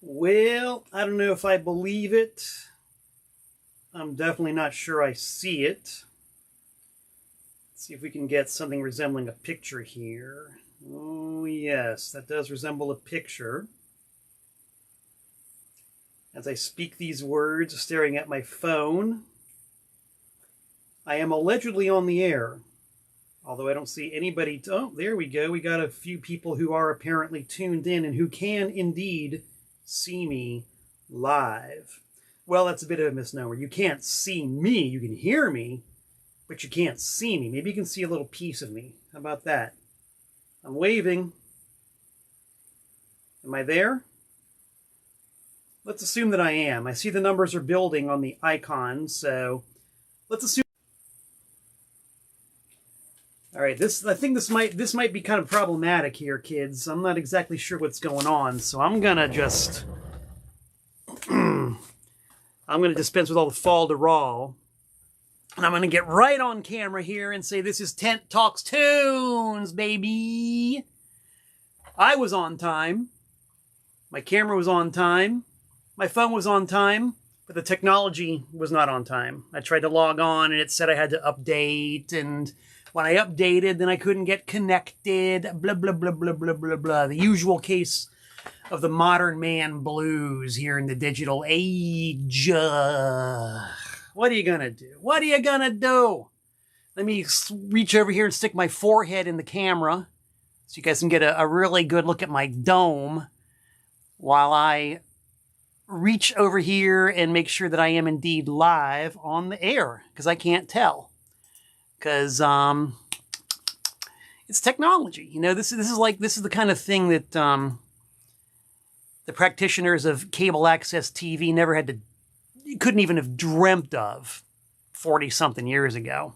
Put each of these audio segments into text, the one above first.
Well, I don't know if I believe it. I'm definitely not sure I see it. Let's see if we can get something resembling a picture here. Oh, yes, that does resemble a picture. As I speak these words, staring at my phone, I am allegedly on the air. Although I don't see anybody. Oh, there we go. We got a few people who are apparently tuned in and who can indeed see me live. Well, that's a bit of a misnomer. You can't see me. You can hear me, but you can't see me. Maybe you can see a little piece of me. How about that? I'm waving. Am I there? Let's assume that I am. I see the numbers are building on the icon, so let's assume. All right, I think this might be kind of problematic here, kids. I'm not exactly sure what's going on, so I'm gonna just I'm gonna dispense with all the falderall, and I'm gonna get right on camera here and say this is Tent Talks Tunes, baby. I was on time. My camera was on time. My phone was on time, but the technology was not on time. I tried to log on, and it said I had to update, and when I updated, then I couldn't get connected, blah, blah, blah, blah, blah, blah, blah. The usual case of the modern man blues here in the digital age. What are you going to do? What are you going to do? Let me reach over here and stick my forehead in the camera so you guys can get a really good look at my dome while I reach over here and make sure that I am indeed live on the air, because I can't tell. Because it's technology, you know. This is the kind of thing that the practitioners of cable access TV couldn't even have dreamt of 40-something years ago.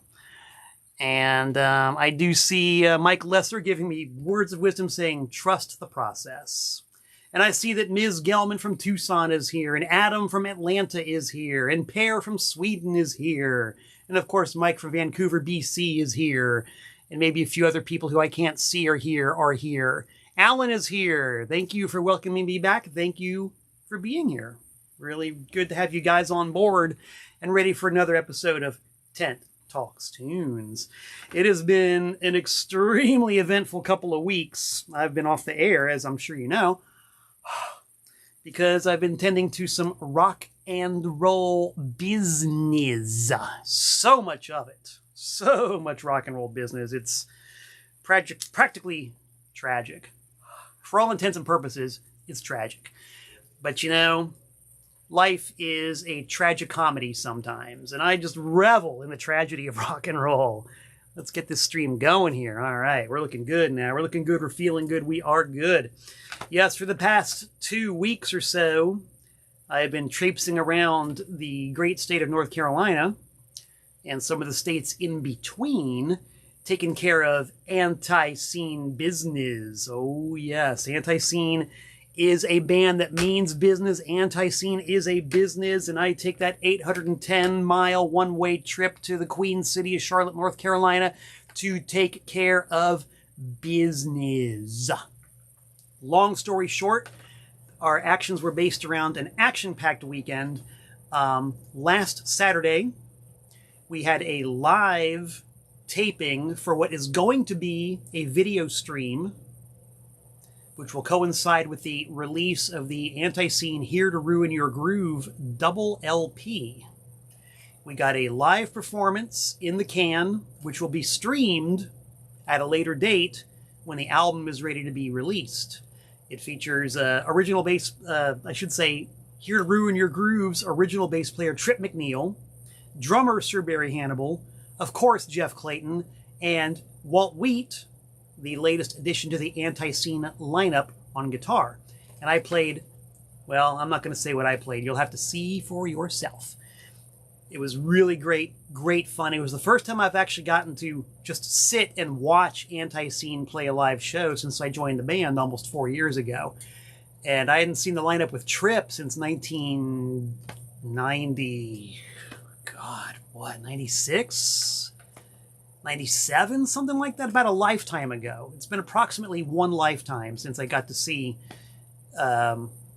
And I do see Mike Lesser giving me words of wisdom, saying trust the process. And I see that Ms. Gelman from Tucson is here, and Adam from Atlanta is here, and Per from Sweden is here. And of course, Mike from Vancouver, BC is here. And maybe a few other people who I can't see are here. Alan is here. Thank you for welcoming me back. Thank you for being here. Really good to have you guys on board and ready for another episode of Tent Talks Tunes. It has been an extremely eventful couple of weeks. I've been off the air, as I'm sure you know, because I've been tending to some rock and roll business. So much of it. So much rock and roll business. It's practically tragic. For all intents and purposes, it's tragic. But you know, life is a tragicomedy sometimes, and I just revel in the tragedy of rock and roll. Let's get this stream going here. All right, we're looking good now. We're looking good. We're feeling good. We are good. Yes, for the past 2 weeks or so, I've been traipsing around the great state of North Carolina and some of the states in between, taking care of anti-scene business. Oh, yes. Anti-scene is a band that means business. Anti-scene is a business, and I take that 810-mile one-way trip to the Queen City of Charlotte, North Carolina to take care of business. Long story short, our actions were based around an action-packed weekend. Last Saturday, we had a live taping for what is going to be a video stream, which will coincide with the release of the Anti-Scene Here to Ruin Your Groove double LP. We got a live performance in the can, which will be streamed at a later date when the album is ready to be released. It features original bass, Here to Ruin Your Groove's original bass player Trip McNeil, drummer Sir Barry Hannibal, of course Jeff Clayton, and Walt Wheat, the latest addition to the Anti-Scene lineup on guitar. And I played, well, I'm not going to say what I played. You'll have to see for yourself. It was really great fun. It was the first time I've actually gotten to just sit and watch Anti-Scene play a live show since I joined the band almost 4 years ago. And I hadn't seen the lineup with Trip since 1990, 96? 97? Something like that, about a lifetime ago. It's been approximately one lifetime since I got to see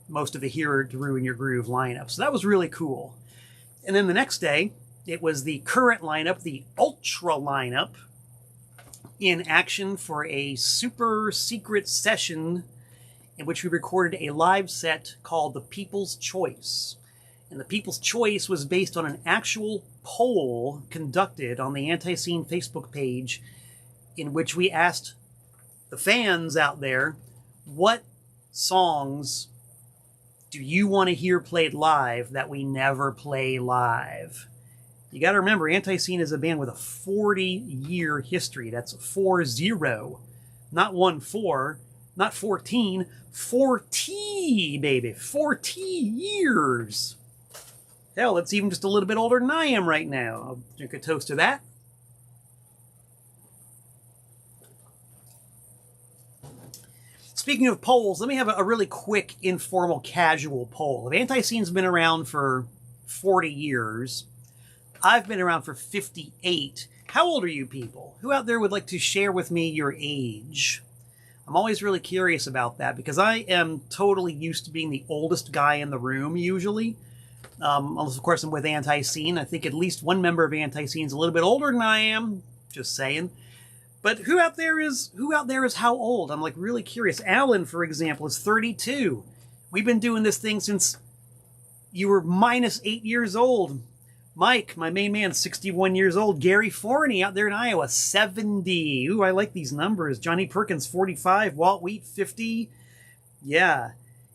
most of the Here to Ruin Your Groove lineup. So that was really cool. And then the next day, it was the current lineup, the Ultra lineup, in action for a super secret session in which we recorded a live set called The People's Choice. And The People's Choice was based on an actual poll conducted on the Anti-Scene Facebook page, in which we asked the fans out there, what songs do you want to hear played live that we never play live? You got to remember, Anti-Scene is a band with a 40-year history. That's 40, not 14, not 14, 40, baby, 40 years. Hell, it's even just a little bit older than I am right now. I'll drink a toast to that. Speaking of polls, let me have a really quick, informal, casual poll. If Anti-Scene's been around for 40 years, I've been around for 58. How old are you people? Who out there would like to share with me your age? I'm always really curious about that because I am totally used to being the oldest guy in the room, usually. Unless, of course, I'm with Anti-Scene. I think at least one member of Anti-Scene is a little bit older than I am. Just saying. But who out there is how old? I'm like really curious. Alan, for example, is 32. We've been doing this thing since you were minus 8 years old. Mike, my main man, 61 years old. Gary Forney out there in Iowa, 70. Ooh, I like these numbers. Johnny Perkins, 45. Walt Wheat, 50. Yeah.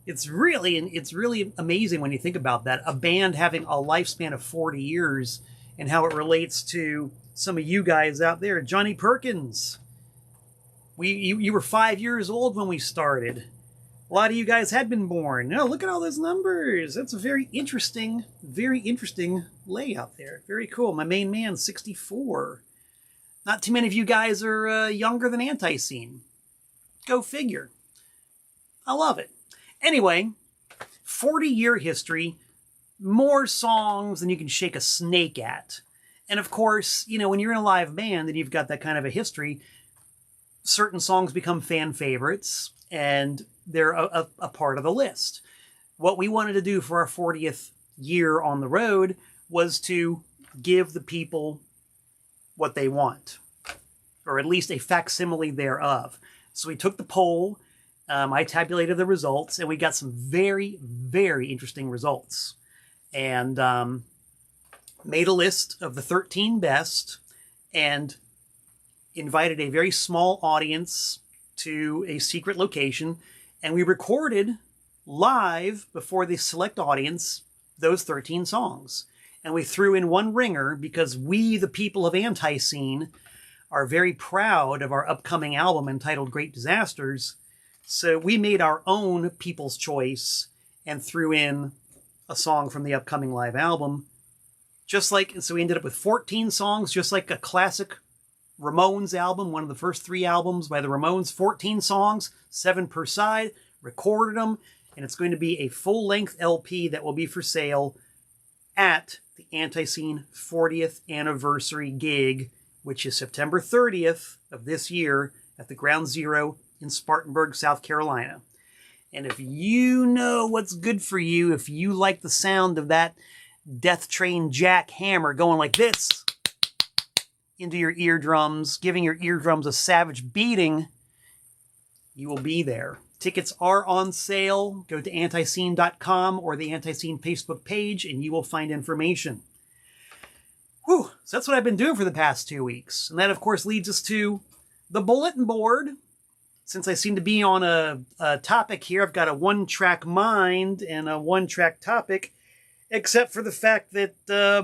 It's really amazing when you think about that. A band having a lifespan of 40 years and how it relates to some of you guys out there. Johnny Perkins, you were 5 years old when we started. A lot of you guys had been born. Now look at all those numbers. That's a very interesting layout there. Very cool. My main man, 64. Not too many of you guys are younger than Anti-Scene. Go figure. I love it. Anyway, 40-year history, more songs than you can shake a snake at. And of course, you know, when you're in a live band and you've got that kind of a history, certain songs become fan favorites and they're a part of the list. What we wanted to do for our 40th year on the road was to give the people what they want, or at least a facsimile thereof. So we took the poll, I tabulated the results, and we got some very, very interesting results. And made a list of the 13 best and invited a very small audience to a secret location. And we recorded live before the select audience those 13 songs. And we threw in one ringer because we, the people of Anti-Scene, are very proud of our upcoming album entitled Great Disasters. So we made our own People's Choice and threw in a song from the upcoming live album. So we ended up with 14 songs, just like a classic Ramones album, one of the first 3 albums by the Ramones, 14 songs, 7 per side, recorded them, and it's going to be a full-length LP that will be for sale at the Anti-Scene 40th anniversary gig, which is September 30th of this year at the Ground Zero in Spartanburg, South Carolina. And if you know what's good for you, if you like the sound of that Death Train jackhammer going like this into your eardrums, giving your eardrums a savage beating, you will be there. Tickets are on sale. Go to antiscene.com or the Anti-Scene Facebook page and you will find information. Whew, so that's what I've been doing for the past 2 weeks. And that, of course, leads us to the bulletin board. Since I seem to be on a topic here, I've got a one-track mind and a one-track topic, except for the fact that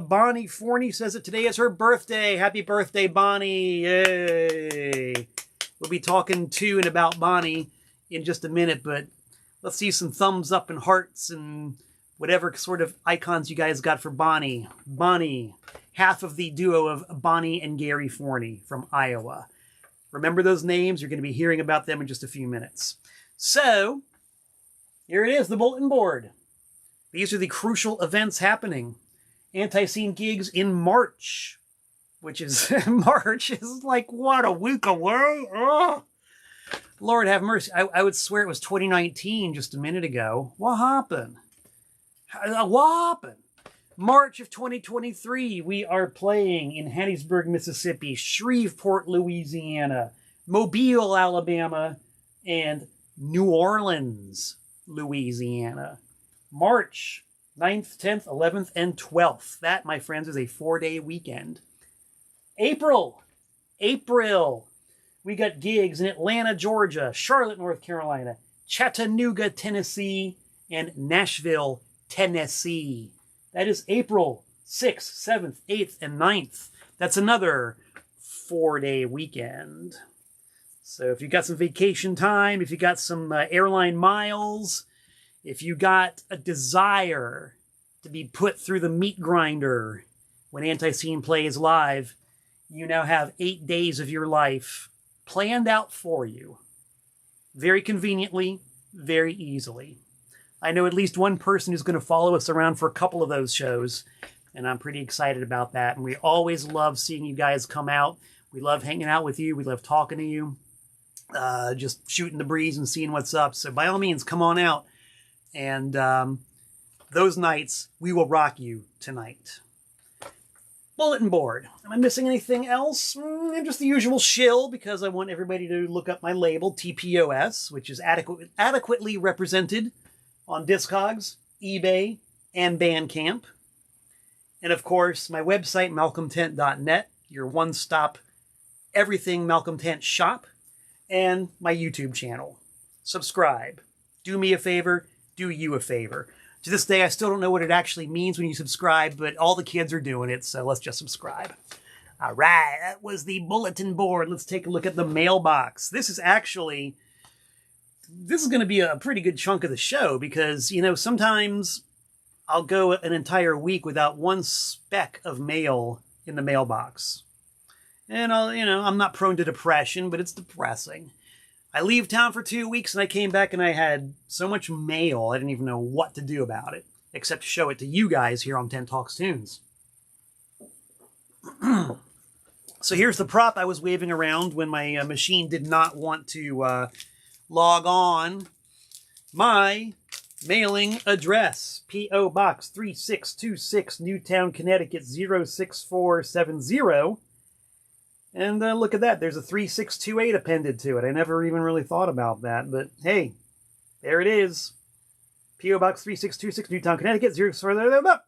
Bonnie Forney says that today is her birthday. Happy birthday, Bonnie. Yay. We'll be talking to and about Bonnie in just a minute, but let's see some thumbs up and hearts and whatever sort of icons you guys got for Bonnie. Bonnie, half of the duo of Bonnie and Gary Forney from Iowa. Remember those names. You're going to be hearing about them in just a few minutes. So, here it is, the bulletin board. These are the crucial events happening. Anti-Scene gigs in March, which is, March is like, what, a week away? Oh. Lord have mercy. I would swear it was 2019 just a minute ago. What happened? What happened? March of 2023, we are playing in Hattiesburg, Mississippi, Shreveport, Louisiana, Mobile, Alabama, and New Orleans, Louisiana. March 9th, 10th, 11th, and 12th. That, my friends, is a 4-day weekend. April. We got gigs in Atlanta, Georgia, Charlotte, North Carolina, Chattanooga, Tennessee, and Nashville, Tennessee. That is April 6th, 7th, 8th, and 9th. That's another 4-day weekend. So if you got some vacation time, if you got some airline miles, if you got a desire to be put through the meat grinder when Anti-Scene plays live, you now have 8 days of your life planned out for you. Very conveniently, very easily. I know at least one person who's going to follow us around for a couple of those shows, and I'm pretty excited about that. And we always love seeing you guys come out. We love hanging out with you. We love talking to you, just shooting the breeze and seeing what's up. So by all means, come on out. And those nights, we will rock you tonight. Bulletin board. Am I missing anything else? Just the usual shill, because I want everybody to look up my label, TPOS, which is adequately represented on Discogs, eBay, and Bandcamp. And of course, my website, malcolmtent.net, your one-stop everything Malcolm Tent shop, and my YouTube channel. Subscribe. Do me a favor, do you a favor. To this day, I still don't know what it actually means when you subscribe, but all the kids are doing it, so let's just subscribe. All right, that was the bulletin board. Let's take a look at the mailbox. This is going to be a pretty good chunk of the show because, you know, sometimes I'll go an entire week without one speck of mail in the mailbox. And I'm not prone to depression, but it's depressing. I leave town for 2 weeks and I came back and I had so much mail, I didn't even know what to do about it, except show it to you guys here on Tent Talks Tunes. So here's the prop I was waving around when my machine did not want to log on. My mailing address, P.O. Box 3626, Newtown, Connecticut 06470. And look at that, there's a 3628 appended to it. I never even really thought about that, but hey, there it is. P.O. Box 3626, Newtown, Connecticut 06470.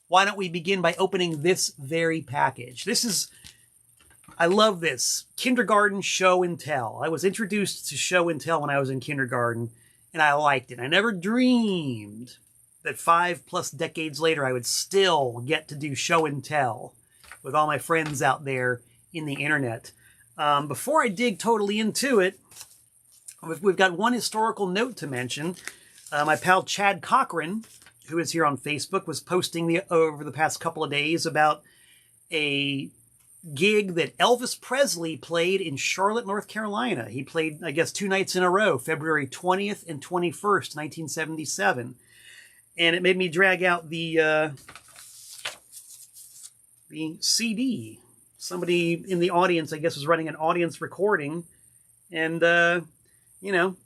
Why don't we begin by opening this very package? I love this. Kindergarten show and tell. I was introduced to show and tell when I was in kindergarten, and I liked it. I never dreamed that 5+ decades later I would still get to do show and tell with all my friends out there in the internet. Before I dig totally into it, we've got one historical note to mention. My pal Chad Cochran, who is here on Facebook, was posting over the past couple of days about a gig that Elvis Presley played in Charlotte, North Carolina. He played, I guess, 2 nights in a row, February 20th and 21st, 1977. And it made me drag out the CD. Somebody in the audience, I guess, was running an audience recording. And,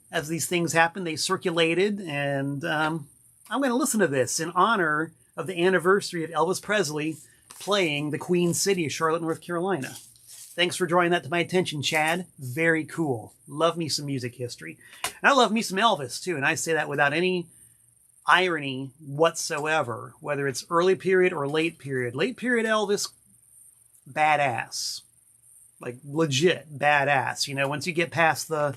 as these things happen, they circulated. And I'm going to listen to this in honor of the anniversary of Elvis Presley playing the Queen City of Charlotte, North Carolina. Thanks for drawing that to my attention, Chad. Very cool. Love me some music history. And I love me some Elvis, too. And I say that without any irony whatsoever, whether it's early period or late period. Late period Elvis, badass. Like, legit badass. Once you get past the,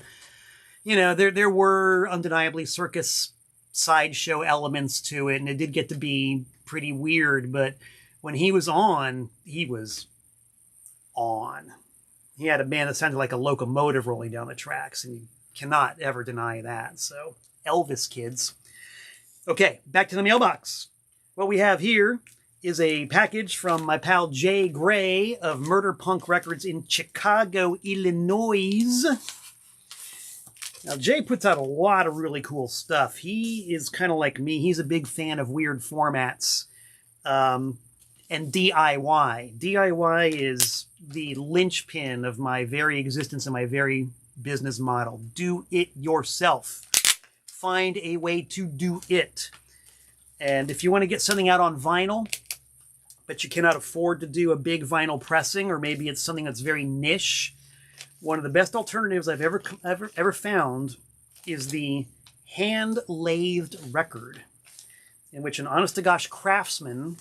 there were undeniably circus sideshow elements to it, and it did get to be pretty weird, but when he was on, he was on. He had a band that sounded like a locomotive rolling down the tracks, and you cannot ever deny that. So, Elvis, kids. Okay, back to the mailbox. What we have here is a package from my pal Jay Gray of Murder Punk Records in Chicago, Illinois. Now, Jay puts out a lot of really cool stuff. He is kind of like me. He's a big fan of weird formats and DIY. DIY is the linchpin of my very existence and my very business model. Do it yourself. Find a way to do it. And if you want to get something out on vinyl, but you cannot afford to do a big vinyl pressing, or maybe it's something that's very niche, one of the best alternatives I've ever found is the hand-lathed record, in which an honest-to-gosh craftsman,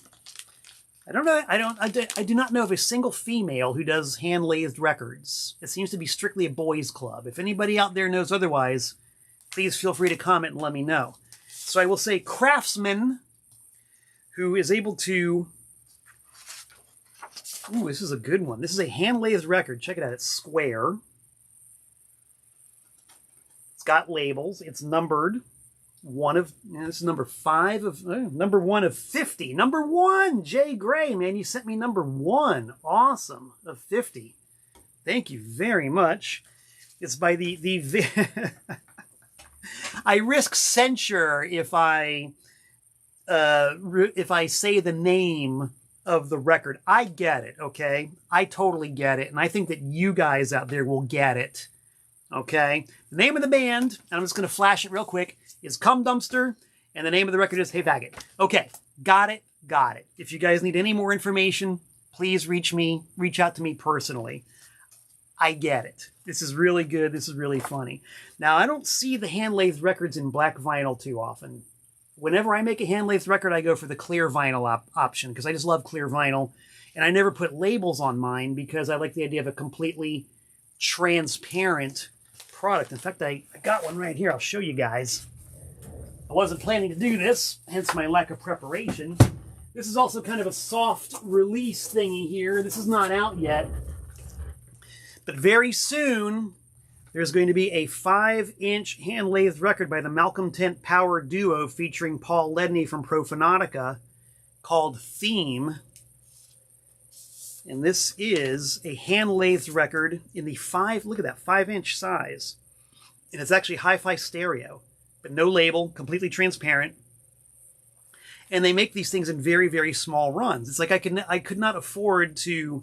I do not know of a single female who does hand-lathed records. It seems to be strictly a boys' club. If anybody out there knows otherwise, please feel free to comment and let me know. So I will say craftsman who is able to... Ooh, this is a good one. This is a hand-lathed record. Check it out. It's square. It's got labels. It's numbered. This is number 5 of... number 1 of 50. Number 1! Jay Gray, man. You sent me number 1. Awesome. Of 50. Thank you very much. It's by the I risk censure if I say the name of the record. I get it, okay? I totally get it, and I think that you guys out there will get it, okay? The name of the band, and I'm just going to flash it real quick, is Cum Dumpster, and the name of the record is Hey Faggot. Okay, got it. If you guys need any more information, please reach out to me personally. I get it. This is really good. This is really funny. Now, I don't see the hand-lathed records in black vinyl too often. Whenever I make a hand-lathed record, I go for the clear vinyl option because I just love clear vinyl. And I never put labels on mine because I like the idea of a completely transparent product. In fact, I got one right here. I'll show you guys. I wasn't planning to do this, hence my lack of preparation. This is also kind of a soft release thingy here. This is not out yet. But very soon, there's going to be a 5-inch hand-lathed record by the Malcolm Tent Power Duo featuring Paul Ledney from PROFANATICA called Theme. And this is a hand-lathed record in the look at that, 5-inch size. And it's actually hi-fi stereo, but no label, completely transparent. And they make these things in very, very small runs. It's like I could not afford to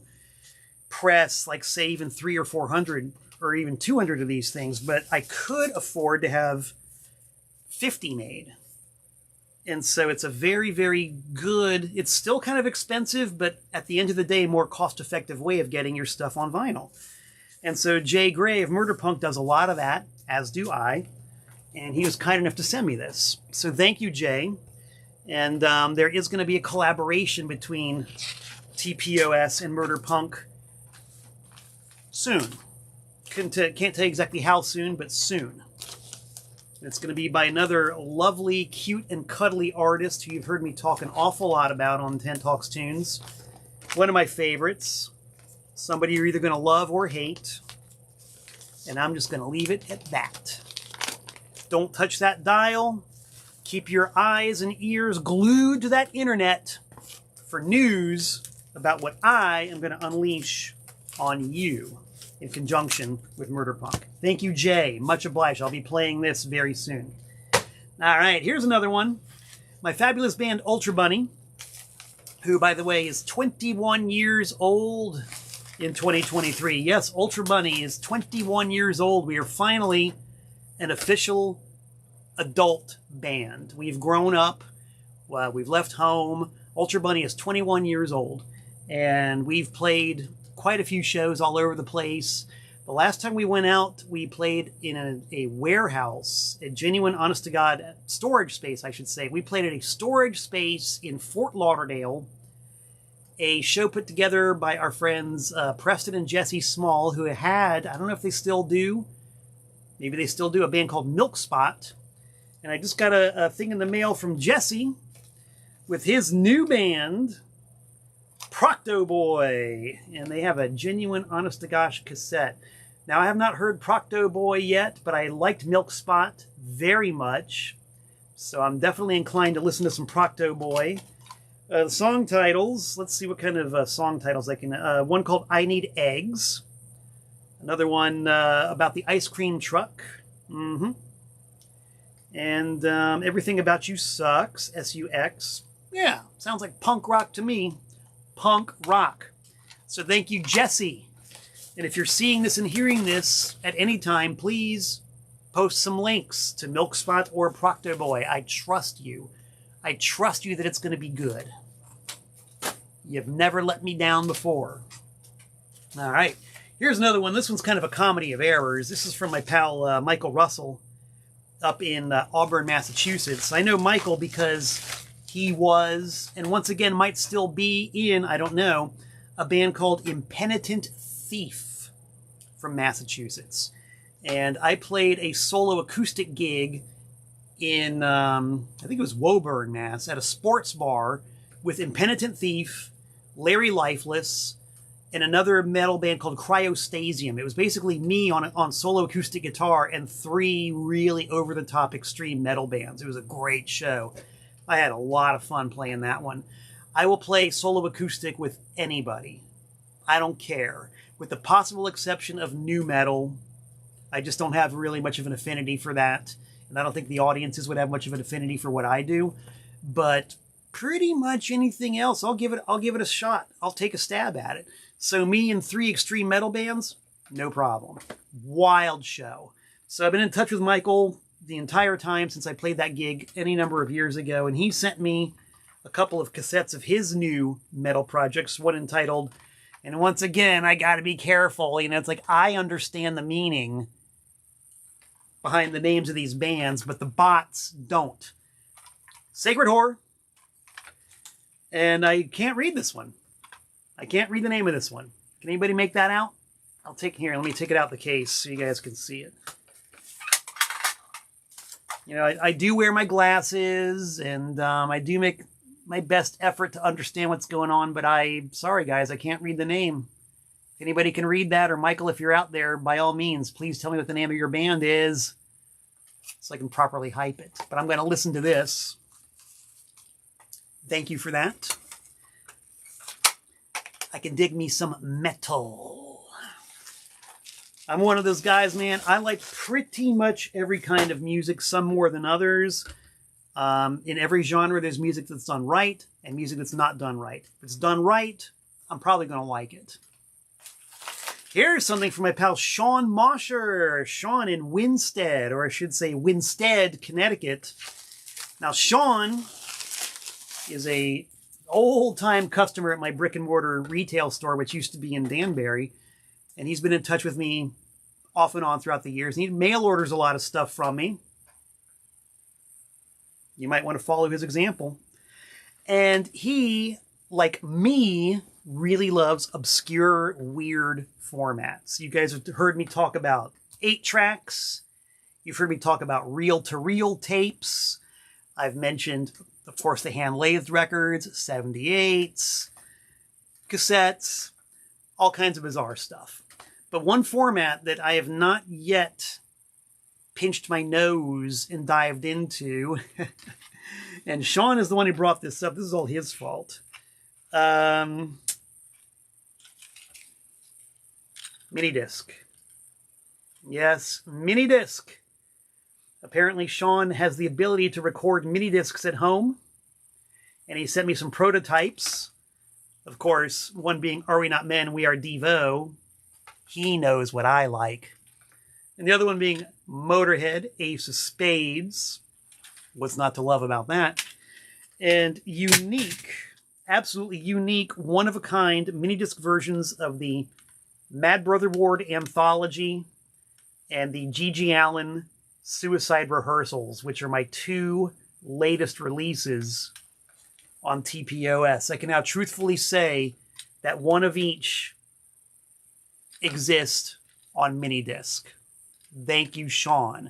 press, like, say, even 300 or 400 or even 200 of these things, but I could afford to have 50 made. And so it's a very, very good, it's still kind of expensive, but at the end of the day, more cost-effective way of getting your stuff on vinyl. And so Jay Gray of Murder Punk does a lot of that, as do I, and he was kind enough to send me this. So thank you, Jay. And there is going to be a collaboration between TPOS and Murder Punk soon. Can't tell you exactly how soon, but soon. It's going to be by another lovely, cute, and cuddly artist who you've heard me talk an awful lot about on 10 Talks Tunes. One of my favorites. Somebody you're either going to love or hate. And I'm just going to leave it at that. Don't touch that dial. Keep your eyes and ears glued to that internet for news about what I am going to unleash on you in conjunction with Murder Punk. Thank you, Jay. Much obliged. I'll be playing this very soon. All right, here's another one. My fabulous band, Ultra Bunny, who, by the way, is 21 years old in 2023. Yes, Ultra Bunny is 21 years old. We are finally an official adult band. We've grown up. We've left home. Ultra Bunny is 21 years old, and we've played quite a few shows all over the place. The last time we went out, we played in a warehouse, a genuine, honest-to-God storage space, I should say. We played at a storage space in Fort Lauderdale, a show put together by our friends Preston and Jesse Small, who had, I don't know if they still do, maybe they still do, a band called Milk Spot. And I just got a thing in the mail from Jesse with his new band, Procto Boy, and they have a genuine, honest-to-gosh cassette. Now, I have not heard Procto Boy yet, but I liked Milk Spot very much, so I'm definitely inclined to listen to some Procto Boy. The song titles, let's see what kind of song titles I can... one called I Need Eggs, another one about the ice cream truck, and Everything About You Sucks, S-U-X. Yeah, sounds like punk rock to me. Punk rock. So thank you, Jesse, And if you're seeing this and hearing this at any time, please post some links to Milkspot or Proctor Boy. I trust you. I trust you that it's going to be good. You've never let me down before. All right. Here's another one. This one's kind of a comedy of errors. This is from my pal Michael Russell up in Auburn, Massachusetts. I know Michael because he was, and once again might still be in, I don't know, a band called Impenitent Thief from Massachusetts. And I played a solo acoustic gig in, I think it was Woburn, Mass, at a sports bar with Impenitent Thief, Larry Lifeless, and another metal band called Cryostasium. It was basically me on solo acoustic guitar and 3 really over-the-top extreme metal bands. It was a great show. I had a lot of fun playing that one. I will play solo acoustic with anybody. I don't care. With the possible exception of nu metal. I just don't have really much of an affinity for that. And I don't think the audiences would have much of an affinity for what I do. But pretty much anything else, I'll give it a shot. I'll take a stab at it. So me and 3 extreme metal bands, no problem. Wild show. So I've been in touch with Michael the entire time since I played that gig any number of years ago, and he sent me a couple of cassettes of his new metal projects, one entitled, and once again, I gotta be careful, you know, it's like I understand the meaning behind the names of these bands, but the bots don't. Sacred Horror, and I can't read this one. I can't read the name of this one. Can anybody make that out? I'll take here, let me take it out the case so you guys can see it. You know, I do wear my glasses, and I do make my best effort to understand what's going on, but sorry guys, I can't read the name. If anybody can read that, or Michael, if you're out there, by all means, please tell me what the name of your band is so I can properly hype it. But I'm going to listen to this. Thank you for that. I can dig me some metal. I'm one of those guys, man. I like pretty much every kind of music, some more than others. In every genre, there's music that's done right and music that's not done right. If it's done right, I'm probably going to like it. Here's something from my pal Sean Mosher. Sean in Winstead, or I should say Winstead, Connecticut. Now, Sean is a old-time customer at my brick-and-mortar retail store, which used to be in Danbury. And he's been in touch with me off and on throughout the years. And he mail orders a lot of stuff from me. You might want to follow his example. And he, like me, really loves obscure, weird formats. You guys have heard me talk about 8-tracks. You've heard me talk about reel-to-reel tapes. I've mentioned, of course, the hand-lathed records, 78s, cassettes, all kinds of bizarre stuff. But one format that I have not yet pinched my nose and dived into, and Sean is the one who brought this up. This is all his fault. Minidisc. Yes, minidisc. Apparently Sean has the ability to record minidiscs at home, and he sent me some prototypes. Of course, one being Are We Not Men, We Are Devo. He knows what I like. And the other one being Motorhead, Ace of Spades. What's not to love about that? And unique, absolutely unique, one-of-a-kind mini-disc versions of the Mad Brother Ward Anthology and the G.G. Allen Suicide Rehearsals, which are my 2 latest releases on TPOS. I can now truthfully say that one of each exist on minidisc. Thank you, Sean.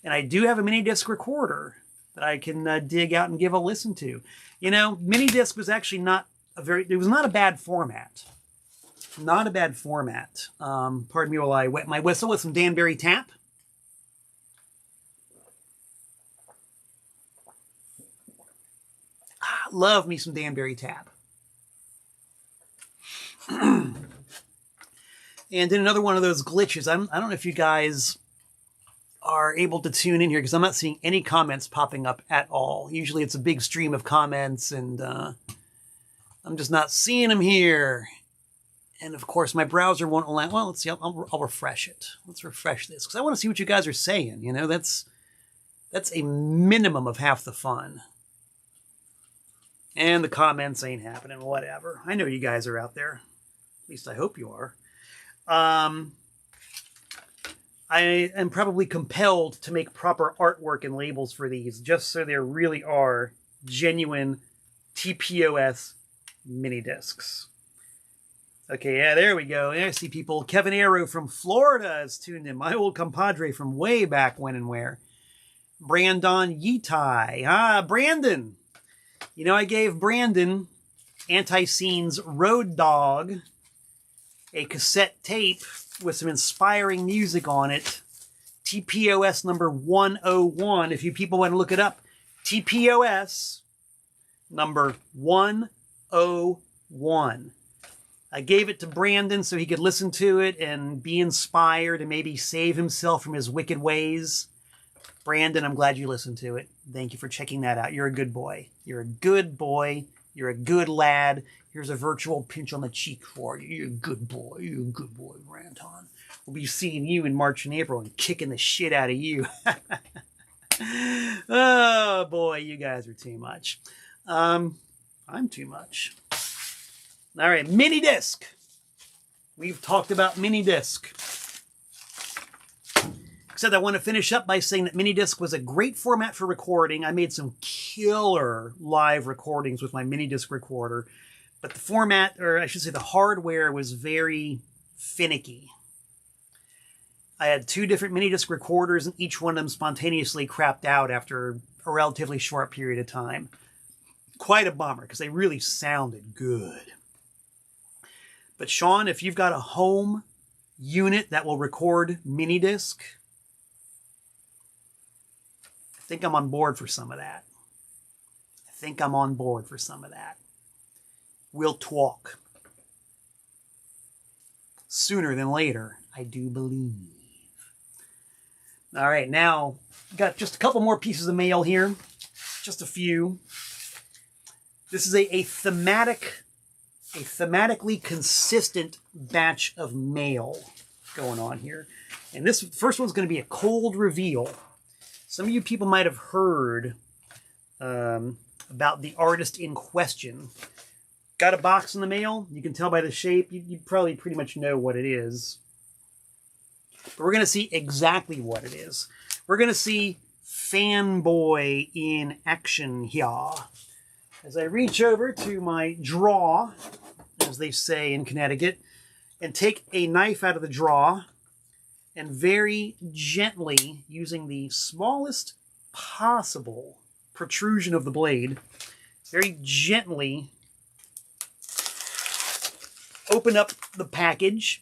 And I do have a minidisc recorder that I can dig out and give a listen to. You know, minidisc was actually not it was not a bad format. Not a bad format. Pardon me while I wet my whistle with some Danbury Tap. Love me some Danbury Tap. And then another one of those glitches. I don't know if you guys are able to tune in here because I'm not seeing any comments popping up at all. Usually it's a big stream of comments and I'm just not seeing them here. And of course, my browser won't allow. Well, let's see. I'll refresh it. Let's refresh this because I want to see what you guys are saying. You know, that's a minimum of half the fun. And the comments ain't happening. Whatever. I know you guys are out there. At least I hope you are. I am probably compelled to make proper artwork and labels for these, just so there really are genuine TPOS mini discs. Okay, yeah, there we go. I see people. Kevin Arrow from Florida is tuned in. My old compadre from way back when and where. Brandon Yitai. Ah, Brandon. You know, I gave Brandon Anti-Scene's Road Dog, a cassette tape with some inspiring music on it. TPOS number 101. If you people want to look it up, TPOS number 101. I gave it to Brandon so he could listen to it and be inspired and maybe save himself from his wicked ways. Brandon, I'm glad you listened to it. Thank you for checking that out. You're a good boy. You're a good boy. You're a good lad. Here's a virtual pinch on the cheek for you. You're a good boy. You're a good boy, Ranton. We'll be seeing you in March and April and kicking the shit out of you. Oh, boy, you guys are too much. I'm too much. All right, mini disc. We've talked about mini disc. Except I want to finish up by saying that mini disc was a great format for recording. I made some killer live recordings with my mini disc recorder, but the format, or I should say the hardware, was very finicky. I had 2 different mini disc recorders, and each one of them spontaneously crapped out after a relatively short period of time. Quite a bummer, because they really sounded good. But Sean, if you've got a home unit that will record mini disc, I think I'm on board for some of that. We'll talk. Sooner than later, I do believe. All right, now, got just a couple more pieces of mail here. Just a few. This is a thematically consistent batch of mail going on here. And this first one's going to be a cold reveal. Some of you people might have heard about the artist in question. Got a box in the mail. You can tell by the shape. You probably pretty much know what it is. But we're going to see exactly what it is. We're going to see Fanboy in action here. As I reach over to my drawer, as they say in Connecticut, and take a knife out of the drawer, and very gently, using the smallest possible protrusion of the blade, very gently open up the package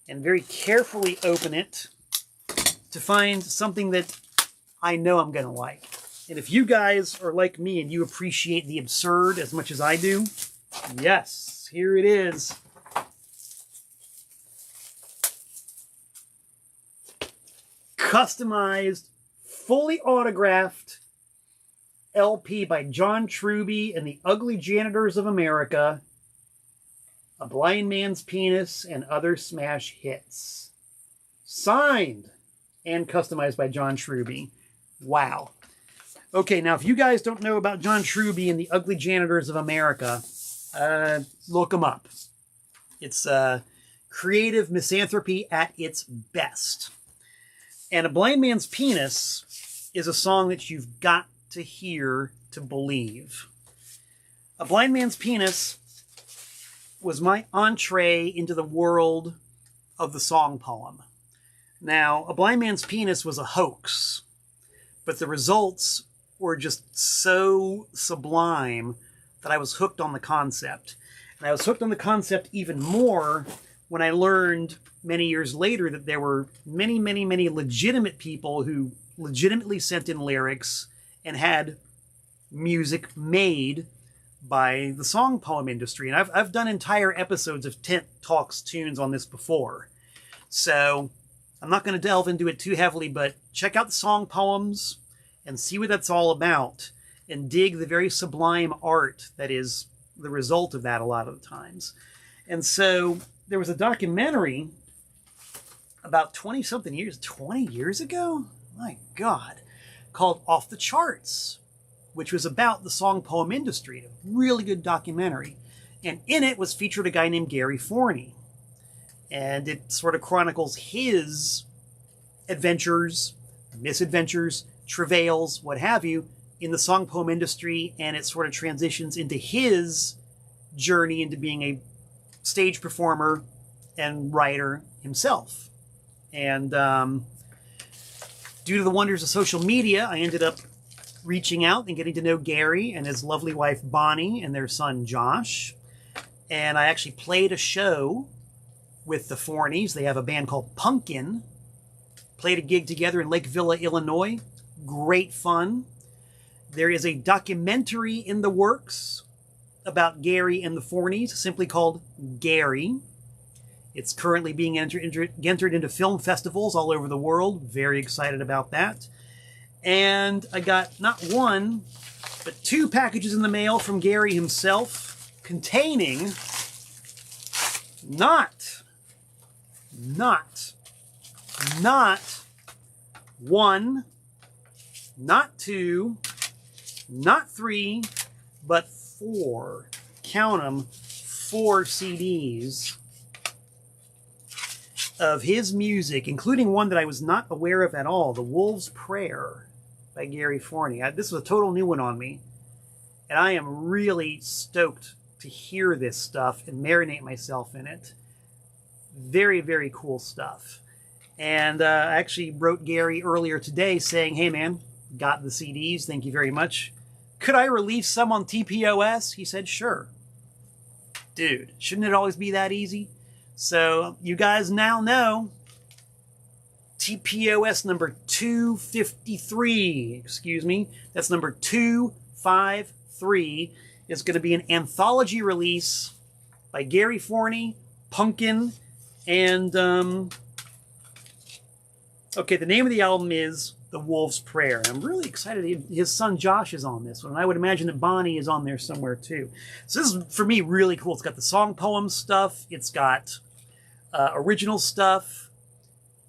and very carefully open it to find something that I know I'm going to like. And if you guys are like me and you appreciate the absurd as much as I do, yes, here it is. Customized, fully autographed LP by John Truby and the Ugly Janitors of America, A Blind Man's Penis and Other Smash Hits. Signed and customized by John Truby. Wow. Okay, now if you guys don't know about John Truby and the Ugly Janitors of America, look them up. It's creative misanthropy at its best. And A Blind Man's Penis is a song that you've got to hear to believe. A Blind Man's Penis was my entree into the world of the song poem. Now, A Blind Man's Penis was a hoax, but the results were just so sublime that I was hooked on the concept. And I was hooked on the concept even more when I learned many years later that there were many, many, many legitimate people who legitimately sent in lyrics and had music made by the song poem industry. And I've done entire episodes of Tent Talks Tunes on this before. So I'm not going to delve into it too heavily, but check out the song poems and see what that's all about and dig the very sublime art that is the result of that a lot of the times. And so there was a documentary about 20 years ago? My God. Called Off the Charts, which was about the song poem industry. A really good documentary. And in it was featured a guy named Gary Forney. And it sort of chronicles his adventures, misadventures, travails, what have you, in the song poem industry, and it sort of transitions into his journey into being a stage performer and writer himself. And due to the wonders of social media, I ended up reaching out and getting to know Gary and his lovely wife Bonnie and their son Josh. And I actually played a show with the Forneys. They have a band called Pumpkin. Played a gig together in Lake Villa, Illinois. Great fun. There is a documentary in the works about Gary and the Forneys, simply called Gary. It's currently being entered into film festivals all over the world. Very excited about that. And I got not one, but 2 packages in the mail from Gary himself containing not 1, not 2, not 3, but 4. Count them, 4 CDs of his music, including one that I was not aware of at all, The Wolf's Prayer by Gary Forney. This was a total new one on me, and I am really stoked to hear this stuff and marinate myself in it. Very, very cool stuff. And I actually wrote Gary earlier today saying, hey man, got the CDs, thank you very much. Could I release some on TPOS? He said, sure. Dude, shouldn't it always be that easy? So you guys now know TPOS number 253, excuse me, that's number 253, is going to be an anthology release by Gary Forney, Pumpkin, and, okay, the name of the album is The Wolf's Prayer. I'm really excited. His son Josh is on this one. I would imagine that Bonnie is on there somewhere too. So this is, for me, really cool. It's got the song poem stuff. It's got original stuff.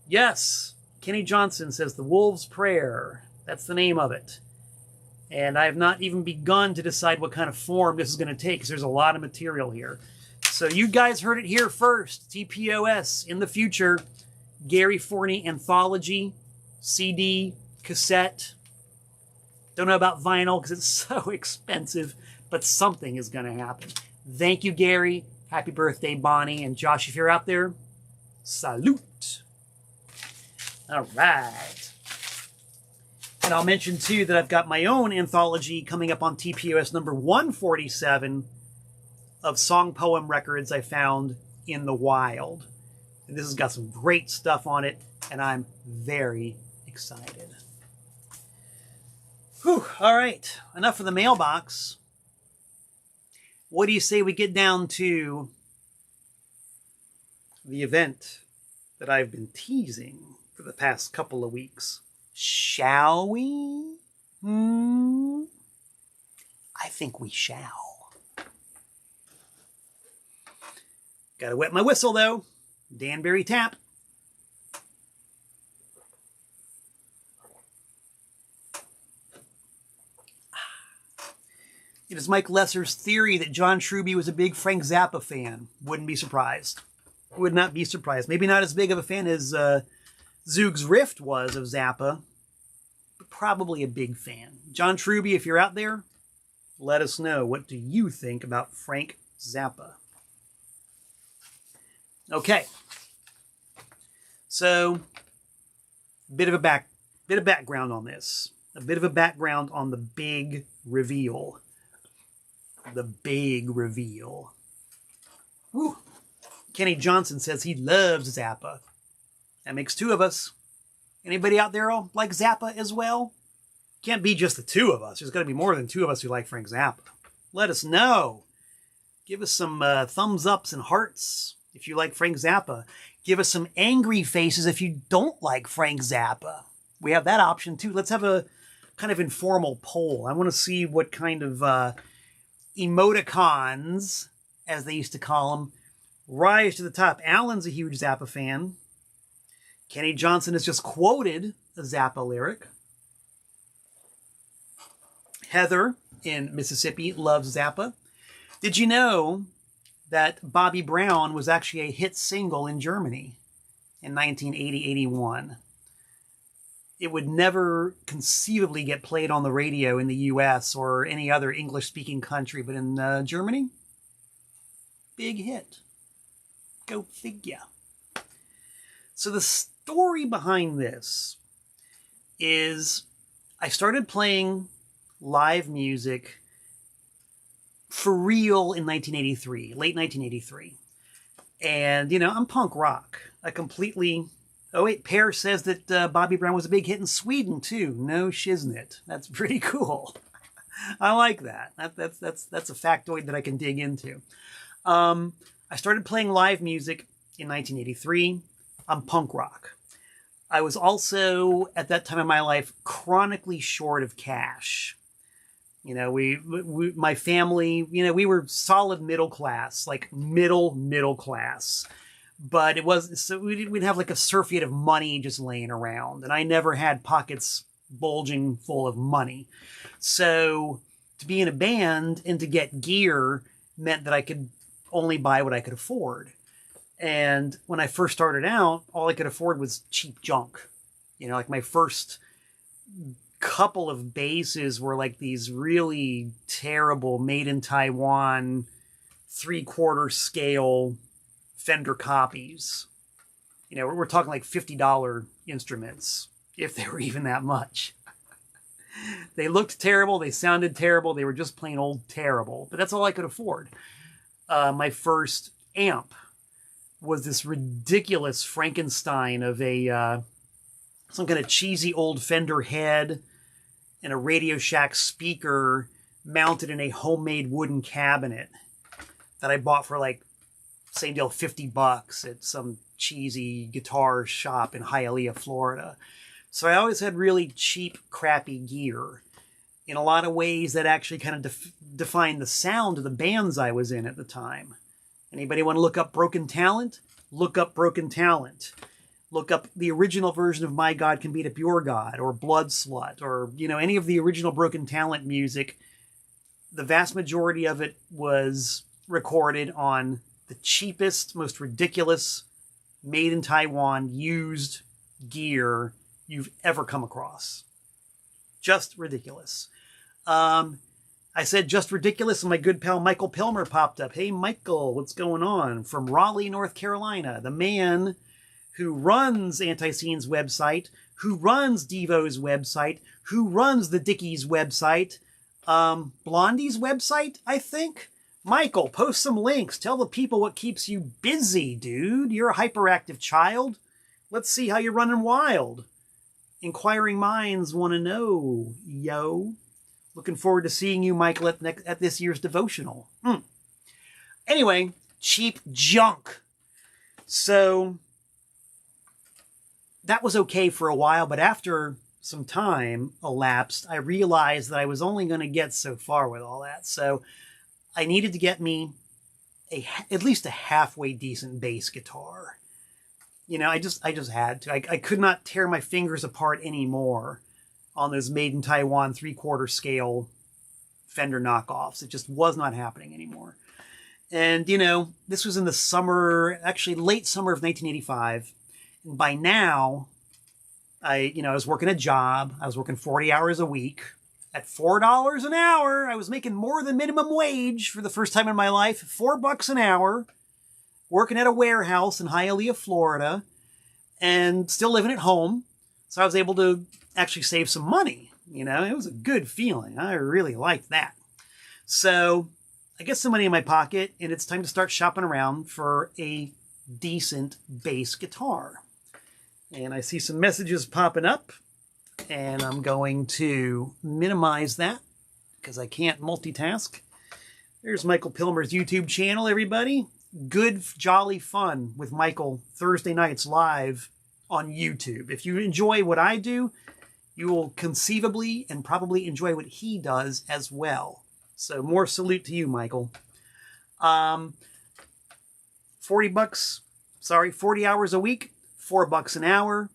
Yes, Kenny Johnson says The Wolf's Prayer. That's the name of it. And I have not even begun to decide what kind of form this is going to take, because there's a lot of material here. So you guys heard it here first. TPOS in the future. Gary Forney anthology, CD, cassette. Don't know about vinyl because it's so expensive, but something is going to happen. Thank you, Gary. Happy birthday, Bonnie. And Josh, if you're out there, salute. All right. And I'll mention, too, that I've got my own anthology coming up on TPOS number 147 of song poem records I found in the wild. And this has got some great stuff on it, and I'm very excited. Whew, all right, enough of the mailbox. What do you say we get down to the event that I've been teasing for the past couple of weeks? Shall we? I think we shall. Gotta wet my whistle, though. Danbury tap. It is Mike Lesser's theory that John Truby was a big Frank Zappa fan. Wouldn't be surprised. Would not be surprised. Maybe not as big of a fan as Zoog's Rift was of Zappa, but probably a big fan. John Truby, if you're out there, let us know. What do you think about Frank Zappa? Okay. So, a bit of background on this. A bit of a background on the big reveal. The big reveal. Woo. Kenny Johnson says he loves Zappa. That makes 2 of us. Anybody out there like Zappa as well? Can't be just the 2 of us. There's got to be more than 2 of us who like Frank Zappa. Let us know. Give us some thumbs ups and hearts if you like Frank Zappa. Give us some angry faces if you don't like Frank Zappa. We have that option too. Let's have a kind of informal poll. I want to see what kind of emoticons, as they used to call them, rise to the top. Alan's a huge Zappa fan. Kenny Johnson has just quoted a Zappa lyric. Heather in Mississippi loves Zappa. Did you know that Bobby Brown was actually a hit single in Germany in 1980-81? It would never conceivably get played on the radio in the US or any other English-speaking country, but in Germany, big hit. Go figure. So the story behind this is I started playing live music for real in 1983, late 1983. And, you know, I'm punk rock. I completely... Oh, wait, Pear says that Bobby Brown was a big hit in Sweden, too. No shiznit. That's pretty cool. I like that. That's a factoid that I can dig into. I started playing live music in 1983. I'm punk rock. I was also, at that time in my life, chronically short of cash. You know, my family, you know, we were solid middle class, like middle class. But it was, so we'd have like a surfeit of money just laying around. And I never had pockets bulging full of money. So to be in a band and to get gear meant that I could only buy what I could afford. And when I first started out, all I could afford was cheap junk. You know, like my first couple of basses were like these really terrible made in Taiwan 3/4 scale Fender copies. You know, we're talking like $50 instruments, if they were even that much. They looked terrible, they sounded terrible, they were just plain old terrible, but that's all I could afford. My first amp was this ridiculous Frankenstein of a some kind of cheesy old Fender head and a Radio Shack speaker mounted in a homemade wooden cabinet that I bought for like, same deal, $50 at some cheesy guitar shop in Hialeah, Florida. So I always had really cheap, crappy gear. In a lot of ways that actually kind of defined the sound of the bands I was in at the time. Anybody want to look up Broken Talent? Look up Broken Talent. Look up the original version of My God Can Beat Up Your God, or Blood Slut, or, you know, any of the original Broken Talent music. The vast majority of it was recorded on the cheapest, most ridiculous, made in Taiwan, used gear you've ever come across. Just ridiculous. I said just ridiculous, and my good pal Michael Pilmer popped up. Hey, Michael, what's going on? From Raleigh, North Carolina. The man who runs Anti-Scene's website, who runs Devo's website, who runs the Dickies website, Blondie's website, I think. Michael, post some links. Tell the people what keeps you busy, dude. You're a hyperactive child. Let's see how you're running wild. Inquiring minds want to know, yo. Looking forward to seeing you, Michael, at this year's devotional. Anyway, cheap junk. So that was okay for a while, but after some time elapsed, I realized that I was only going to get so far with all that. So I needed to get me at least a halfway decent bass guitar. You know, I just had to. I could not tear my fingers apart anymore on those made in Taiwan 3/4 scale Fender knockoffs. It just was not happening anymore. And, you know, this was in the summer, actually late summer of 1985. And by now, I was working a job. I was working 40 hours a week. At $4 an hour, I was making more than minimum wage for the first time in my life. $4 an hour, working at a warehouse in Hialeah, Florida, and still living at home. So I was able to actually save some money. You know, it was a good feeling. I really liked that. So I get some money in my pocket, and it's time to start shopping around for a decent bass guitar. And I see some messages popping up. And I'm going to minimize that because I can't multitask. There's Michael Pilmer's YouTube channel, everybody. Good, jolly fun with Michael Thursday nights live on YouTube. If you enjoy what I do, you will conceivably and probably enjoy what he does as well. So more salute to you, Michael. 40 hours a week, $4 an hour,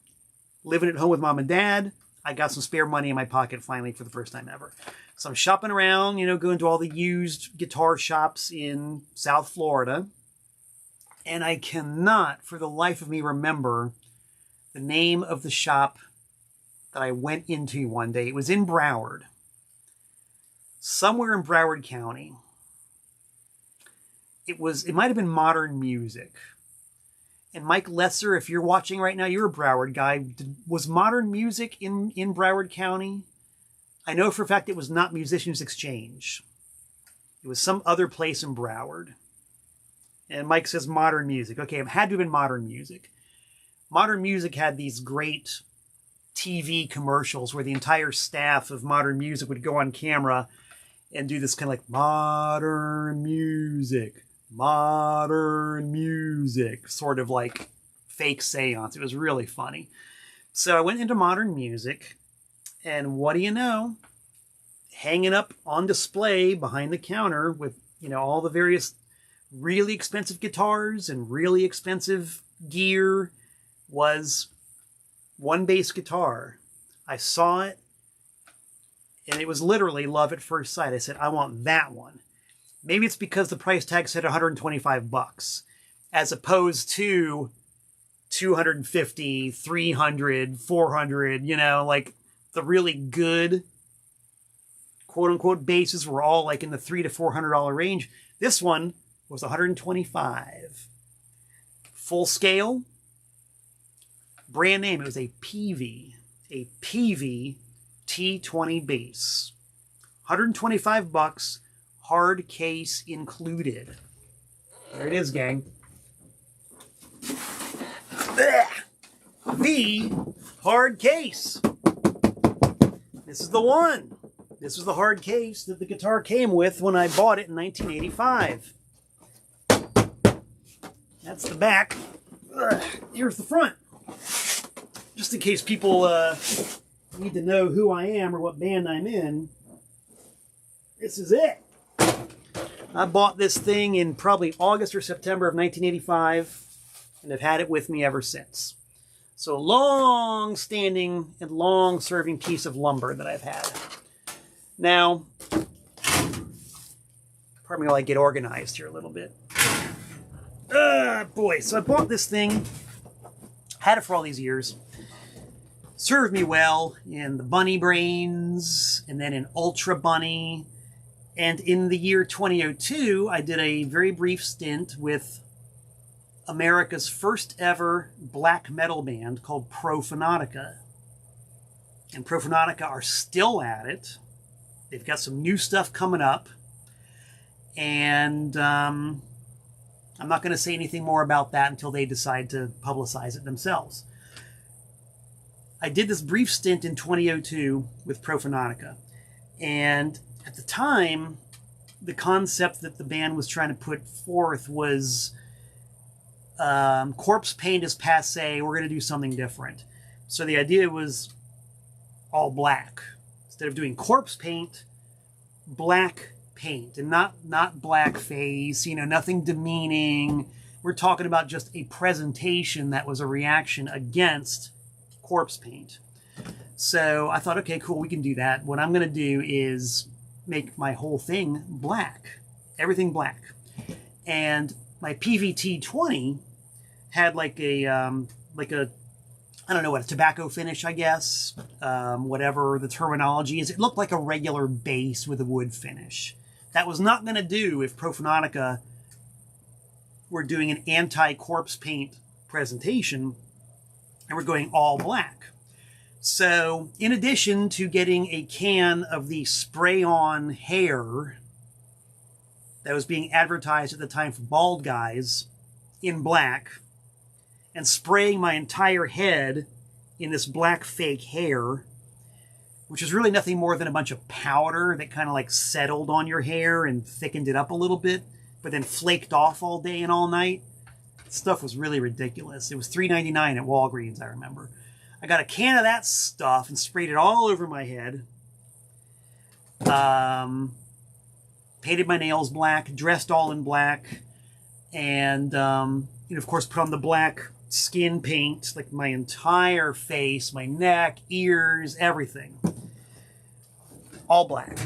living at home with mom and dad. I got some spare money in my pocket finally for the first time ever. So I'm shopping around, going to all the used guitar shops in South Florida. And I cannot, for the life of me, remember the name of the shop that I went into one day. It was in Broward. Somewhere in Broward County. It might have been Modern Music. And Mike Lesser, if you're watching right now, you're a Broward guy. Was Modern Music in Broward County? I know for a fact it was not Musicians Exchange. It was some other place in Broward. And Mike says Modern Music. Okay, it had to have been Modern Music. Modern Music had these great TV commercials where the entire staff of Modern Music would go on camera and do this kind of like modern music, sort of like fake seance. It was really funny. So I went into Modern Music, and what do you know? Hanging up on display behind the counter with, all the various really expensive guitars and really expensive gear was one bass guitar. I saw it, and it was literally love at first sight. I said, I want that one. Maybe it's because the price tag said $125 as opposed to $250, $300, $400, like the really good quote unquote basses were all like in the $300 to $400 range. This one was $125. Full scale, brand name. It was a PV T20 bass. $125, hard case included. There it is, gang. The hard case. This is the one. This was the hard case that the guitar came with when I bought it in 1985. That's the back. Here's the front. Just in case people need to know who I am or what band I'm in, this is it. I bought this thing in probably August or September of 1985, and I've had it with me ever since. So a long-standing and long-serving piece of lumber that I've had. Now, pardon me while I get organized here a little bit. Boy, so I bought this thing, had it for all these years. Served me well in the Bunny Brains, and then in Ultra Bunny. And in the year 2002, I did a very brief stint with America's first ever black metal band called PROFANATICA. And PROFANATICA are still at it. They've got some new stuff coming up. And I'm not going to say anything more about that until they decide to publicize it themselves. I did this brief stint in 2002 with PROFANATICA. And at the time, the concept that the band was trying to put forth was corpse paint is passé, we're going to do something different. So the idea was all black. Instead of doing corpse paint, black paint. And not black face, nothing demeaning. We're talking about just a presentation that was a reaction against corpse paint. So I thought, okay, cool, we can do that. What I'm going to do is make my whole thing black. Everything black. And my PVT-20 had like a I don't know what, a tobacco finish, I guess. Whatever the terminology is. It looked like a regular bass with a wood finish. That was not going to do if PROFANATICA were doing an anti-corpse paint presentation and we're going all black. So, in addition to getting a can of the spray-on hair that was being advertised at the time for bald guys in black, and spraying my entire head in this black fake hair, which is really nothing more than a bunch of powder that kind of like settled on your hair and thickened it up a little bit, but then flaked off all day and all night. Stuff was really ridiculous. It was $3.99 at Walgreens, I remember. I got a can of that stuff and sprayed it all over my head. painted my nails black, dressed all in black, and of course put on the black skin paint, like my entire face, my neck, ears, everything. All black.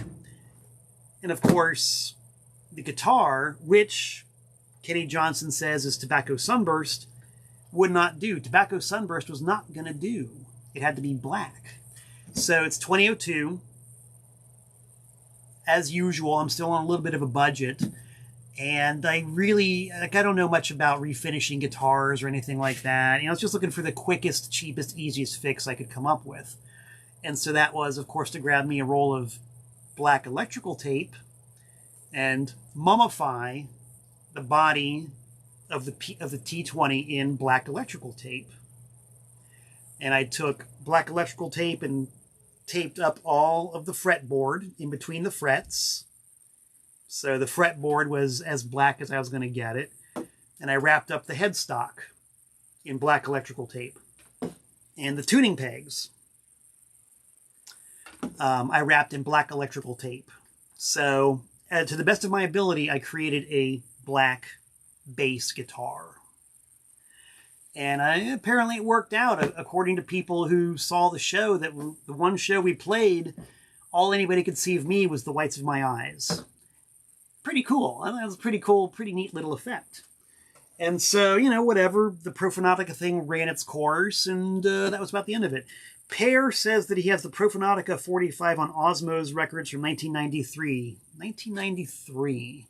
And of course, the guitar, which Kenny Johnson says is Tobacco Sunburst, would not do. Tobacco Sunburst was not going to do. It had to be black. So it's 2002. As usual, I'm still on a little bit of a budget. And I don't know much about refinishing guitars or anything like that. I was just looking for the quickest, cheapest, easiest fix I could come up with. And so that was, of course, to grab me a roll of black electrical tape and mummify the body of the T20 in black electrical tape. And I took black electrical tape and taped up all of the fretboard in between the frets. So the fretboard was as black as I was going to get it. And I wrapped up the headstock in black electrical tape. And the tuning pegs, I wrapped in black electrical tape. So to the best of my ability, I created a black bass guitar. And apparently it worked out, according to people who saw the show, that the one show we played, all anybody could see of me was the whites of my eyes. Pretty cool. That was a pretty cool, pretty neat little effect. And so, whatever, the PROFANATICA thing ran its course, and that was about the end of it. Pear says that he has the PROFANATICA 45 on Osmos Records from 1993. 1993.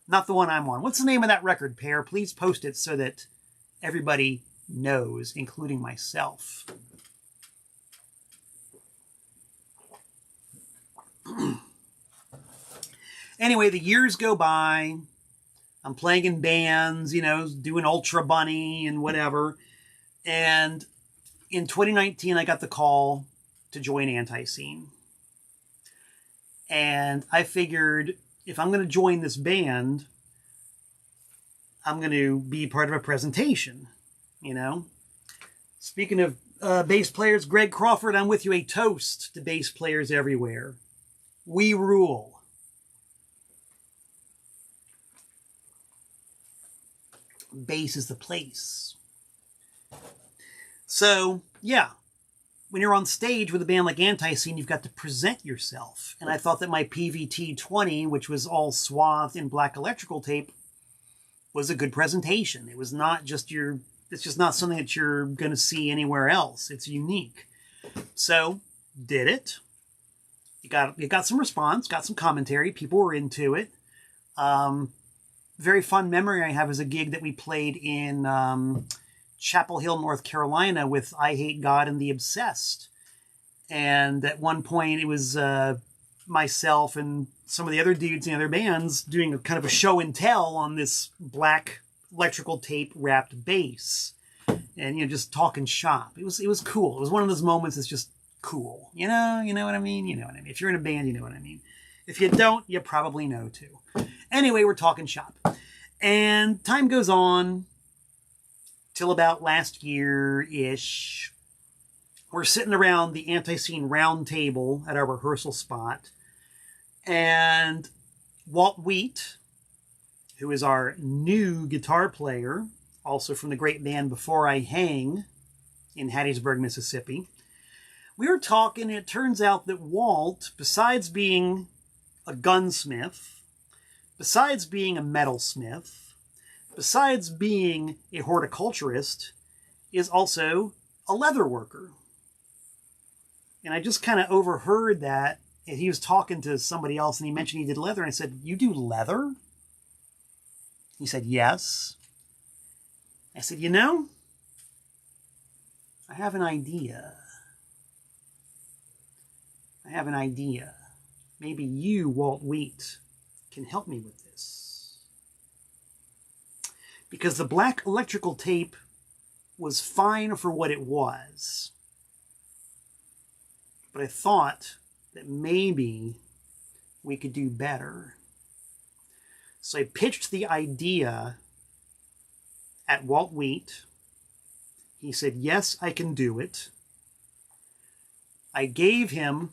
Not the one I'm on. What's the name of that record, Pear? Please post it so that everybody knows, including myself. Anyway, the years go by. I'm playing in bands, doing Ultra Bunny and whatever. And in 2019, I got the call to join Anti-Scene. And I figured, if I'm going to join this band, I'm going to be part of a presentation, Speaking of bass players, Greg Crawford, I'm with you. A toast to bass players everywhere. We rule. Bass is the place. So, yeah, when you're on stage with a band like Anti-Scene, you've got to present yourself. And I thought that my PVT-20, which was all swathed in black electrical tape, was a good presentation. It was not just it's just not something that you're going to see anywhere else. It's unique. So, did it. You got some response, got some commentary. People were into it. Very fun memory I have is a gig that we played in Chapel Hill, North Carolina with I Hate God and the Obsessed. And at one point it was myself and some of the other dudes in other bands doing a kind of a show and tell on this black electrical tape wrapped bass. And, just talking shop. It was cool. It was one of those moments that's just cool. You know what I mean? You know what I mean. If you're in a band, you know what I mean. If you don't, you probably know too. Anyway, we're talking shop. And time goes on till about last year-ish. We're sitting around the Anti-Scene round table at our rehearsal spot. And Walt Wheat, who is our new guitar player, also from the great band Before I Hang in Hattiesburg, Mississippi, we were talking, and it turns out that Walt, besides being a gunsmith, besides being a metalsmith, besides being a horticulturist, is also a leather worker. And I just kind of overheard that. And he was talking to somebody else, and he mentioned he did leather. And I said, "You do leather?" He said, "Yes." I said, I have an idea. Maybe you, Walt Wheat, can help me with this. Because the black electrical tape was fine for what it was. But I thought that maybe we could do better. So I pitched the idea at Walt Wheat. He said, "Yes, I can do it." I gave him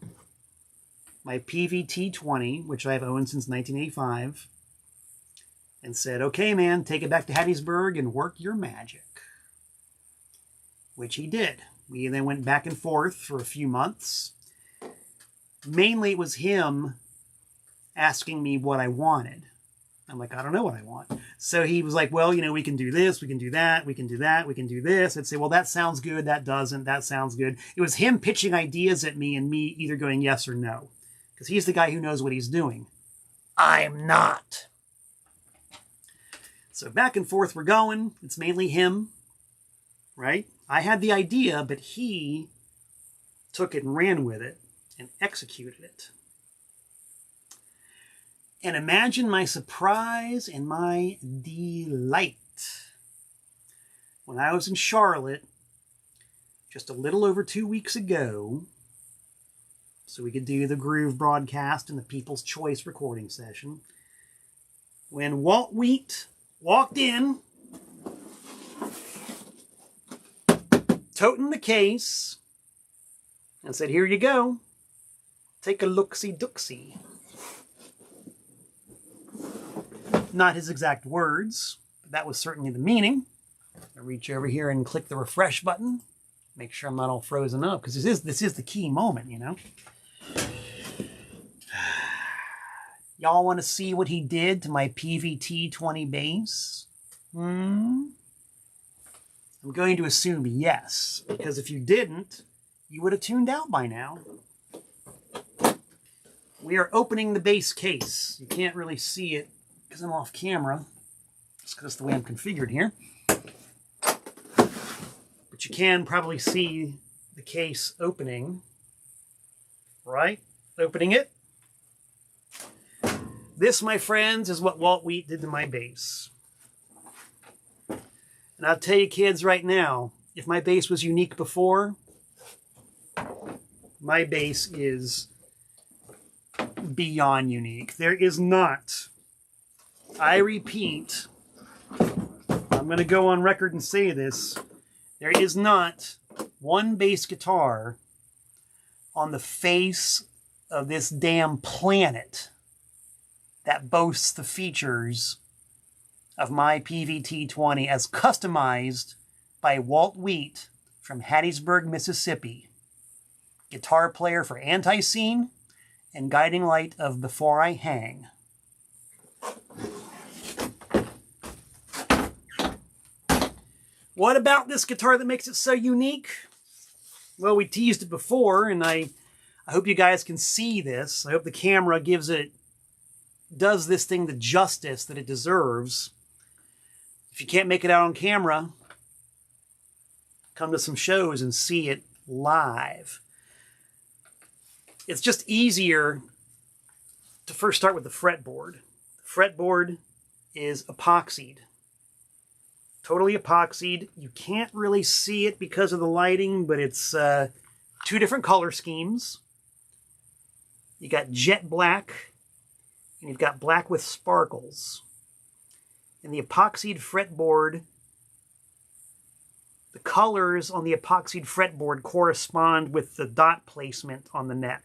my PVT-20, which I've owned since 1985, and said, okay, man, take it back to Hattiesburg and work your magic. Which he did. We then went back and forth for a few months. Mainly it was him asking me what I wanted. I'm like, I don't know what I want. So he was like, well, you know, we can do this, we can do that, we can do that, we can do this. I'd say, well, that sounds good, that doesn't, that sounds good. It was him pitching ideas at me and me either going yes or no. Because he's the guy who knows what he's doing. I'm not. So back and forth we're going. It's mainly him, right? I had the idea, but he took it and ran with it and executed it. And imagine my surprise and my delight when I was in Charlotte just a little over 2 weeks ago, so we could do the Groove broadcast and the People's Choice recording session, when Walt Wheat walked in, toting the case, and said, here you go, take a look-see-dooksy. Not his exact words, but that was certainly the meaning. I reach over here and click the refresh button. Make sure I'm not all frozen up, because this is the key moment, you know. Y'all want to see what he did to my PVT-20 bass? I'm going to assume yes, because if you didn't, you would have tuned out by now. We are opening the bass case. You can't really see it because I'm off camera. Just because the way I'm configured here. But you can probably see the case opening. Right? Opening it. This, my friends, is what Walt Wheat did to my bass. And I'll tell you kids right now, if my bass was unique before, my bass is beyond unique. There is not, I repeat, I'm going to go on record and say this, there is not one bass guitar on the face of this damn planet that boasts the features of my PVT-20 as customized by Walt Wheat from Hattiesburg, Mississippi. Guitar player for Anti-Scene and guiding light of Before I Hang. What about this guitar that makes it so unique? Well, we teased it before, and I hope you guys can see this. I hope the camera does this thing the justice that it deserves. If you can't make it out on camera, come to some shows and see it live. It's just easier to first start with the fretboard. The fretboard is epoxied. Totally epoxied. You can't really see it because of the lighting, but it's two different color schemes. You got jet black, and you've got black with sparkles. And the epoxied fretboard, the colors on the epoxied fretboard correspond with the dot placement on the neck.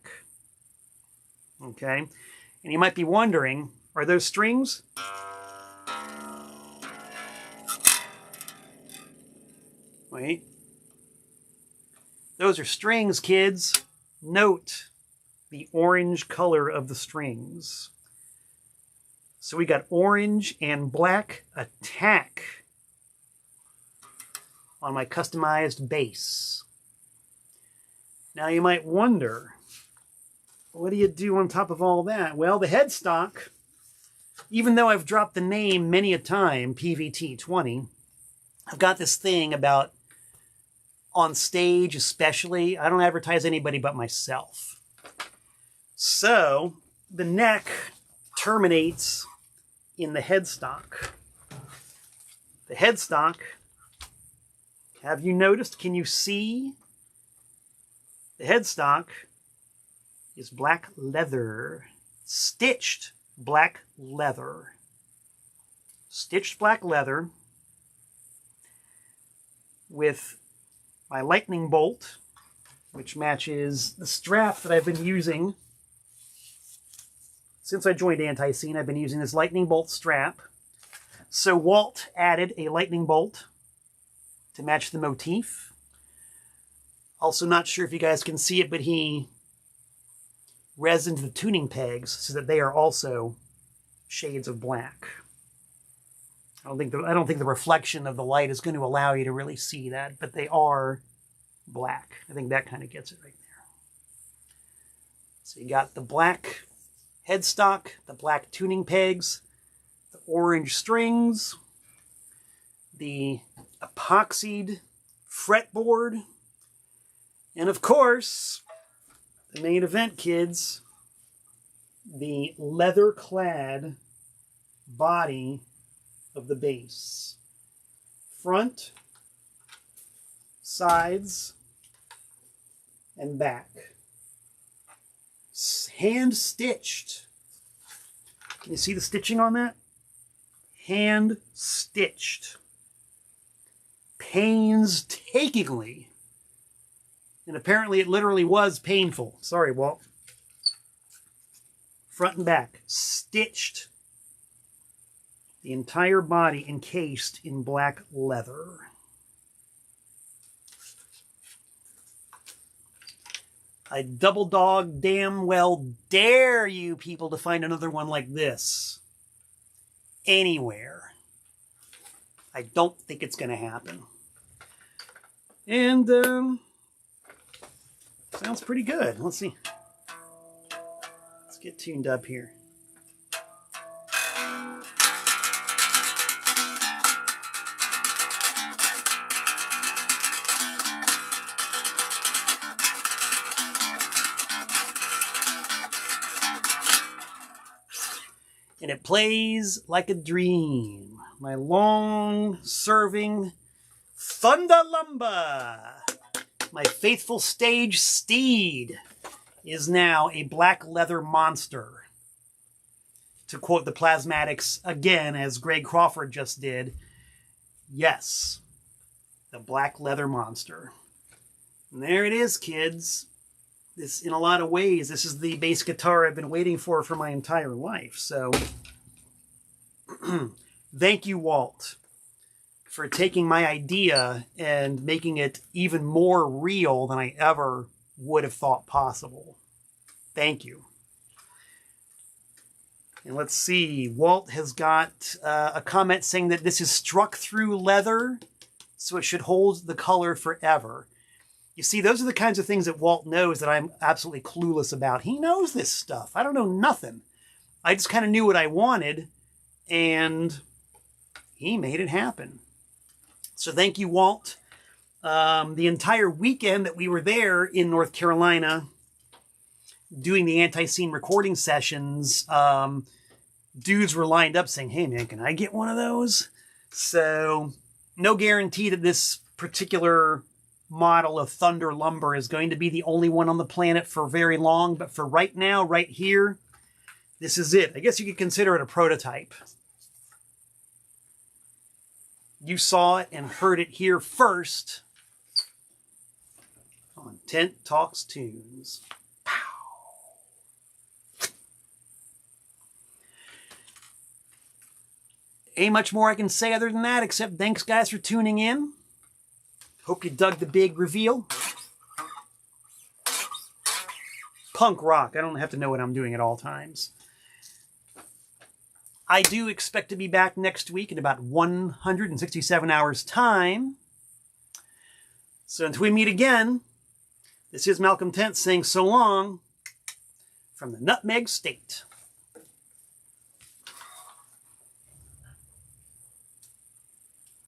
Okay? And you might be wondering, are those strings? Wait. Those are strings, kids. Note the orange color of the strings. So we got orange and black attack on my customized bass. Now you might wonder, what do you do on top of all that? Well, the headstock, even though I've dropped the name many a time, PVT-20, I've got this thing about, on stage especially, I don't advertise anybody but myself. So the neck terminates in the headstock. The headstock, have you noticed, can you see? The headstock is black leather. Stitched black leather. Stitched black leather with my lightning bolt, which matches the strap that I've been using since I joined Anti-Scene, I've been using this lightning bolt strap. So Walt added a lightning bolt to match the motif. Also, not sure if you guys can see it, but he resined the tuning pegs so that they are also shades of black. I don't think the reflection of the light is going to allow you to really see that, but they are black. I think that kind of gets it right there. So you got the black headstock, the black tuning pegs, the orange strings, the epoxied fretboard, and of course, the main event, kids, the leather-clad body of the bass. Front, sides, and back. Hand-stitched. Can you see the stitching on that? Hand-stitched. Painstakingly. And apparently it literally was painful. Sorry, Walt. Front and back. Stitched. The entire body encased in black leather. I double dog damn well dare you people to find another one like this anywhere. I don't think it's going to happen. And sounds pretty good. Let's see. Let's get tuned up here. And it plays like a dream. My long-serving Thunder Lumber, my faithful stage steed, is now a black leather monster. To quote the Plasmatics again, as Greg Crawford just did, yes, the black leather monster. And there it is, kids. This, in a lot of ways, this is the bass guitar I've been waiting for my entire life. So, thank you, Walt, for taking my idea and making it even more real than I ever would have thought possible. Thank you. And let's see, Walt has got a comment saying that this is struck through leather, so it should hold the color forever. You see, those are the kinds of things that Walt knows that I'm absolutely clueless about. He knows this stuff. I don't know nothing. I just kind of knew what I wanted, and he made it happen. So thank you, Walt. The entire weekend that we were there in North Carolina doing the Anti-Scene recording sessions, dudes were lined up saying, hey, man, can I get one of those? So no guarantee that this particular model of Thunder Lumber is going to be the only one on the planet for very long, but for right now, right here, this is it. I guess you could consider it a prototype. You saw it and heard it here first on Tent Talks Tunes. Pow. Ain't much more I can say other than that, except thanks, guys, for tuning in. Hope you dug the big reveal. Punk rock. I don't have to know what I'm doing at all times. I do expect to be back next week in about 167 hours' time. So until we meet again, this is Malcolm Tent saying so long from the Nutmeg State.